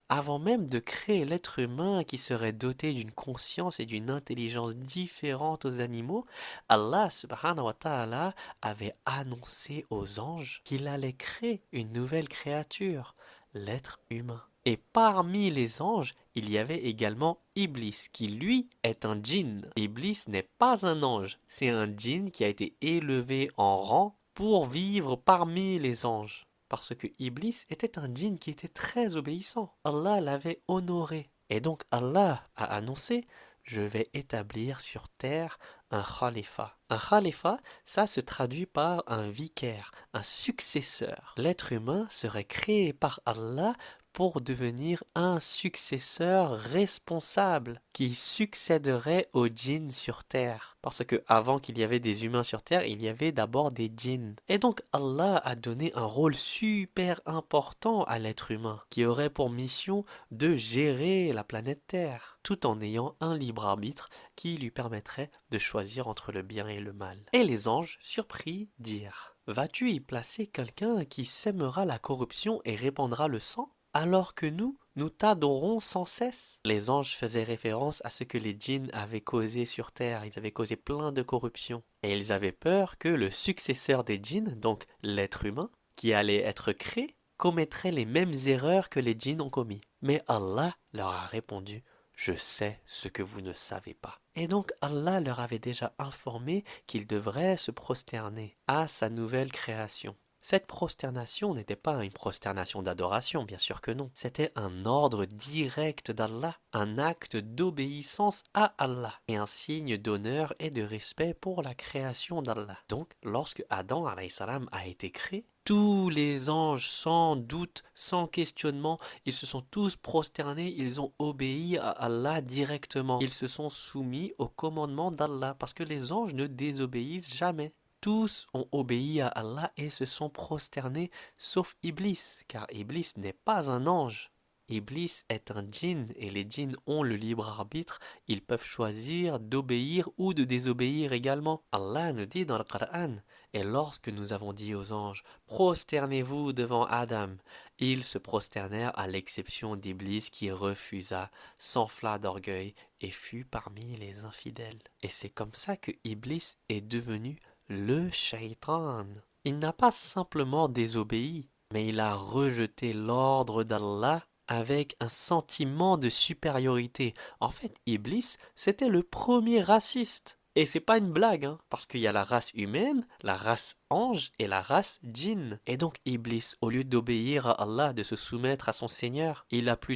Avant même de créer l'être humain qui serait doté d'une conscience et d'une intelligence différentes aux animaux, Allah subhanahu wa ta'ala avait annoncé aux anges qu'il allait créer une nouvelle créature, l'être humain. Et parmi les anges, il y avait également Iblis, qui lui est un djinn. Iblis n'est pas un ange, c'est un djinn qui a été élevé en rang pour vivre parmi les anges. Parce que Iblis était un djinn qui était très obéissant. Allah l'avait honoré. Et donc Allah a annoncé, je vais établir sur terre un khalifa. Un khalifa, ça se traduit par un vicaire, un successeur. L'être humain serait créé par Allah pour devenir un successeur responsable qui succéderait aux djinns sur terre. Parce que avant qu'il y avait des humains sur terre, il y avait d'abord des djinns. Et donc Allah a donné un rôle super important à l'être humain qui aurait pour mission de gérer la planète Terre tout en ayant un libre arbitre qui lui permettrait de choisir entre le bien et le mal. Et les anges, surpris, dirent: vas-tu y placer quelqu'un qui sèmera la corruption et répandra le sang alors que nous t'adorons sans cesse? Les anges faisaient référence à ce que les djinns avaient causé sur terre. Ils avaient causé plein de corruption. Et ils avaient peur que le successeur des djinns, donc l'être humain, qui allait être créé, commettrait les mêmes erreurs que les djinns ont commis. Mais Allah leur a répondu: je sais ce que vous ne savez pas. Et donc Allah leur avait déjà informé qu'ils devraient se prosterner à sa nouvelle création. Cette prosternation n'était pas une prosternation d'adoration, bien sûr que non. C'était un ordre direct d'Allah, un acte d'obéissance à Allah et un signe d'honneur et de respect pour la création d'Allah. Donc, lorsque Adam alayhi salam a été créé, tous les anges, sans doute, sans questionnement, ils se sont tous prosternés, ils ont obéi à Allah directement. Ils se sont soumis au commandement d'Allah parce que les anges ne désobéissent jamais. Tous ont obéi à Allah et se sont prosternés, sauf Iblis, car Iblis n'est pas un ange. Iblis est un djinn et les djinns ont le libre arbitre, ils peuvent choisir d'obéir ou de désobéir également. Allah nous dit dans le Coran: et lorsque nous avons dit aux anges, prosternez-vous devant Adam, ils se prosternèrent à l'exception d'Iblis qui refusa, s'enfla d'orgueil et fut parmi les infidèles. Et c'est comme ça que Iblis est devenu le shaitan. Il n'a pas simplement désobéi, mais il a rejeté l'ordre d'Allah avec un sentiment de supériorité. En fait, Iblis, c'était le premier raciste. Et c'est pas une blague, hein, parce qu'il y a la race humaine, la race ange et la race djinn. Et donc Iblis, au lieu d'obéir à Allah, de se soumettre à son Seigneur, il a plutôt